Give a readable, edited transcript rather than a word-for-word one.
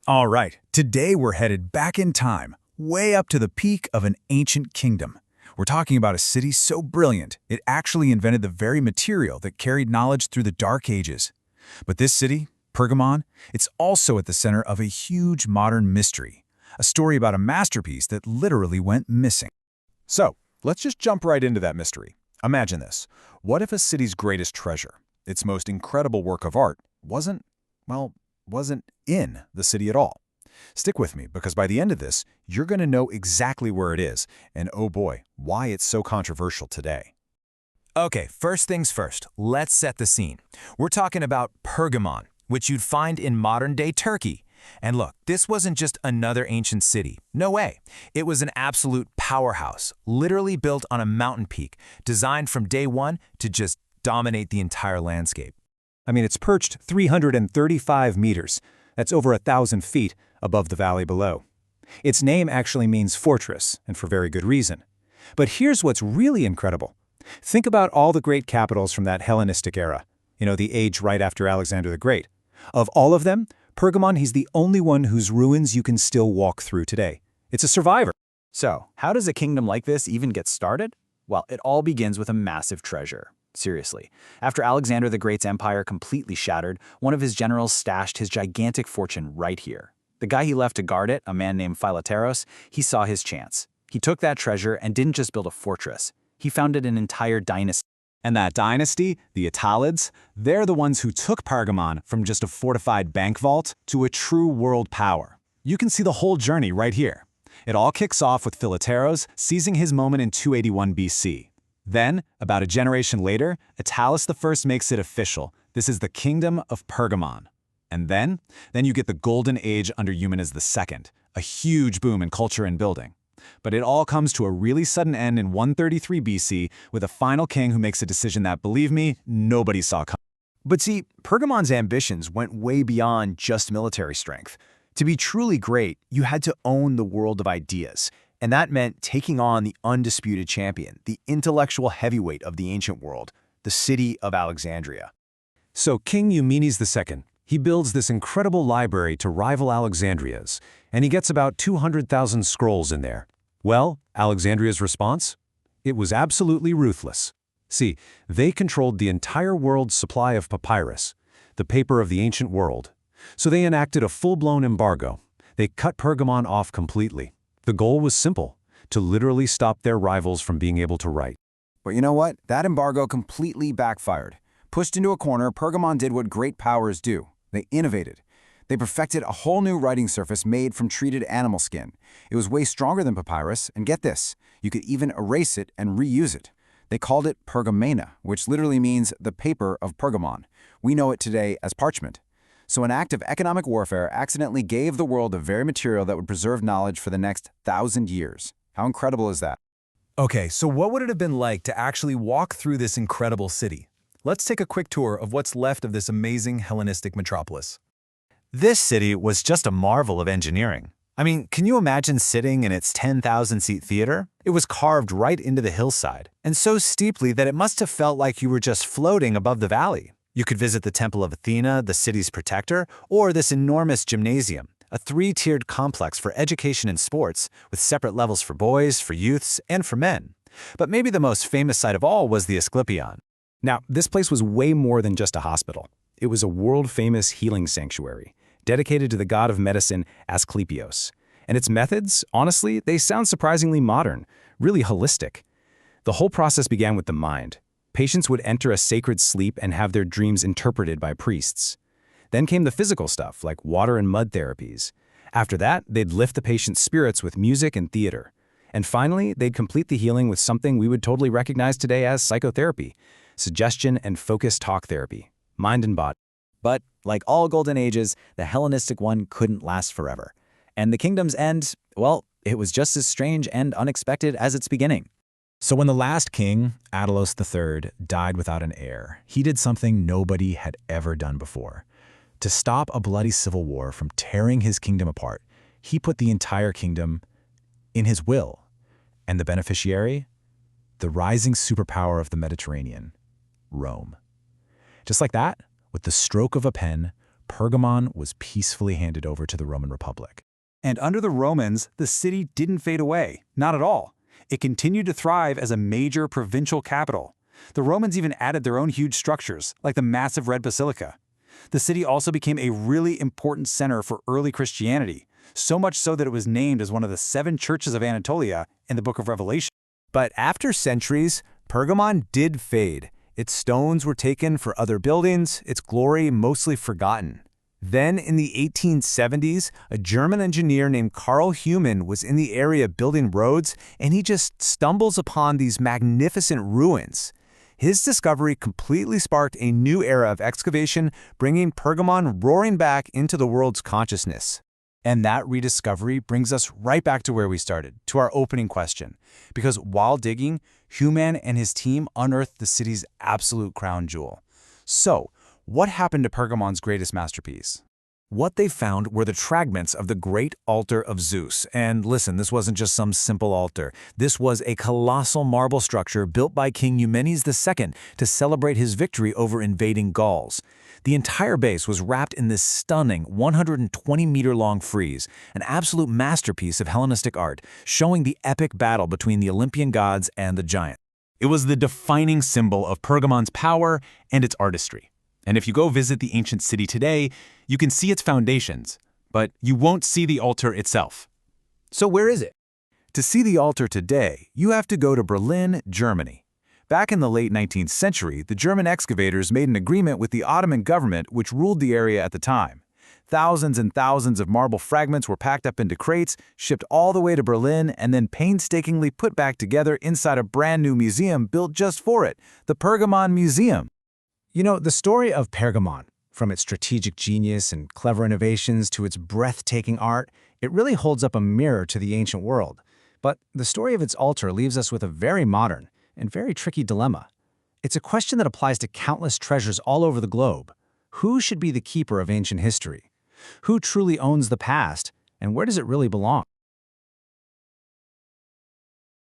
All right, today we're headed back in time, way up to the peak of an ancient kingdom. We're talking about a city so brilliant, it actually invented the very material that carried knowledge through the Dark Ages. But this city, Pergamon, it's also at the center of a huge modern mystery, a story about a masterpiece that literally went missing. So, let's just jump right into that mystery. Imagine this. What if a city's greatest treasure, its most incredible work of art, wasn't in the city at all? Stick with me, because by the end of this, you're going to know exactly where it is, and oh boy, why it's so controversial today. Okay, first things first, let's set the scene. We're talking about Pergamon, which you'd find in modern-day Turkey. And look, this wasn't just another ancient city. No way. It was an absolute powerhouse, literally built on a mountain peak, designed from day one to just dominate the entire landscape. I mean, it's perched 335 meters. That's over 1,000 feet above the valley below. Its name actually means fortress, and for very good reason. But here's what's really incredible. Think about all the great capitals from that Hellenistic era, the age right after Alexander the Great. Of all of them, Pergamon is the only one whose ruins you can still walk through today. It's a survivor. So, how does a kingdom like this even get started? Well, it all begins with a massive treasure. Seriously. After Alexander the Great's empire completely shattered, one of his generals stashed his gigantic fortune right here. The guy he left to guard it, a man named Philoteros, he saw his chance. He took that treasure and didn't just build a fortress. He founded an entire dynasty. And that dynasty, the Attalids, they're the ones who took Pergamon from just a fortified bank vault to a true world power. You can see the whole journey right here. It all kicks off with Philoteros seizing his moment in 281 BC. Then, about a generation later, Attalus I makes it official. This is the Kingdom of Pergamon. And then you get the Golden Age under Eumenes II, a huge boom in culture and building. But it all comes to a really sudden end in 133 BC with a final king who makes a decision that, believe me, nobody saw coming. But see, Pergamon's ambitions went way beyond just military strength. To be truly great, you had to own the world of ideas. And that meant taking on the undisputed champion, the intellectual heavyweight of the ancient world, the city of Alexandria. So King Eumenes II, he builds this incredible library to rival Alexandria's, and he gets about 200,000 scrolls in there. Well, Alexandria's response? It was absolutely ruthless. See, they controlled the entire world's supply of papyrus, the paper of the ancient world. So they enacted a full-blown embargo. They cut Pergamon off completely. The goal was simple, to literally stop their rivals from being able to write. But you know what? That embargo completely backfired. Pushed into a corner, Pergamon did what great powers do. They innovated. They perfected a whole new writing surface made from treated animal skin. It was way stronger than papyrus, and get this, you could even erase it and reuse it. They called it Pergamena, which literally means the paper of Pergamon. We know it today as parchment. So an act of economic warfare accidentally gave the world the very material that would preserve knowledge for the next 1,000 years. How incredible is that? Okay, so what would it have been like to actually walk through this incredible city? Let's take a quick tour of what's left of this amazing Hellenistic metropolis. This city was just a marvel of engineering. I mean, can you imagine sitting in its 10,000-seat theater? It was carved right into the hillside, and so steeply that it must have felt like you were just floating above the valley. You could visit the Temple of Athena, the city's protector, or this enormous gymnasium, a three-tiered complex for education and sports, with separate levels for boys, for youths, and for men. But maybe the most famous sight of all was the Asclepion. Now, this place was way more than just a hospital. It was a world-famous healing sanctuary, dedicated to the god of medicine, Asclepios. And its methods, honestly, they sound surprisingly modern, really holistic. The whole process began with the mind. Patients would enter a sacred sleep and have their dreams interpreted by priests. Then came the physical stuff, like water and mud therapies. After that, they'd lift the patient's spirits with music and theater. And finally, they'd complete the healing with something we would totally recognize today as psychotherapy, suggestion and focused talk therapy, mind and body. But, like all golden ages, the Hellenistic one couldn't last forever. And the kingdom's end, well, it was just as strange and unexpected as its beginning. So when the last king, Attalus III, died without an heir, he did something nobody had ever done before. To stop a bloody civil war from tearing his kingdom apart, he put the entire kingdom in his will. And the beneficiary? The rising superpower of the Mediterranean, Rome. Just like that, with the stroke of a pen, Pergamon was peacefully handed over to the Roman Republic. And under the Romans, the city didn't fade away, not at all. It continued to thrive as a major provincial capital. The Romans even added their own huge structures, like the massive Red Basilica. The city also became a really important center for early Christianity, so much so that it was named as one of the 7 churches of Anatolia in the Book of Revelation. But after centuries, Pergamon did fade. Its stones were taken for other buildings, its glory mostly forgotten. Then, in the 1870s, a German engineer named Karl Humann was in the area building roads, and he just stumbles upon these magnificent ruins. His discovery completely sparked a new era of excavation, bringing Pergamon roaring back into the world's consciousness. And that rediscovery brings us right back to where we started, to our opening question. Because while digging, Humann and his team unearthed the city's absolute crown jewel. So, what happened to Pergamon's greatest masterpiece? What they found were the fragments of the great Altar of Zeus. And listen, this wasn't just some simple altar. This was a colossal marble structure built by King Eumenes II to celebrate his victory over invading Gauls. The entire base was wrapped in this stunning 120-meter-long frieze, an absolute masterpiece of Hellenistic art, showing the epic battle between the Olympian gods and the giants. It was the defining symbol of Pergamon's power and its artistry. And if you go visit the ancient city today, you can see its foundations, but you won't see the altar itself. So where is it? To see the altar today, you have to go to Berlin, Germany. Back in the late 19th century, the German excavators made an agreement with the Ottoman government, which ruled the area at the time. Thousands and thousands of marble fragments were packed up into crates, shipped all the way to Berlin, and then painstakingly put back together inside a brand new museum built just for it, the Pergamon Museum. You know, the story of Pergamon, from its strategic genius and clever innovations to its breathtaking art, it really holds up a mirror to the ancient world. But the story of its altar leaves us with a very modern and very tricky dilemma. It's a question that applies to countless treasures all over the globe. Who should be the keeper of ancient history? Who truly owns the past, and where does it really belong?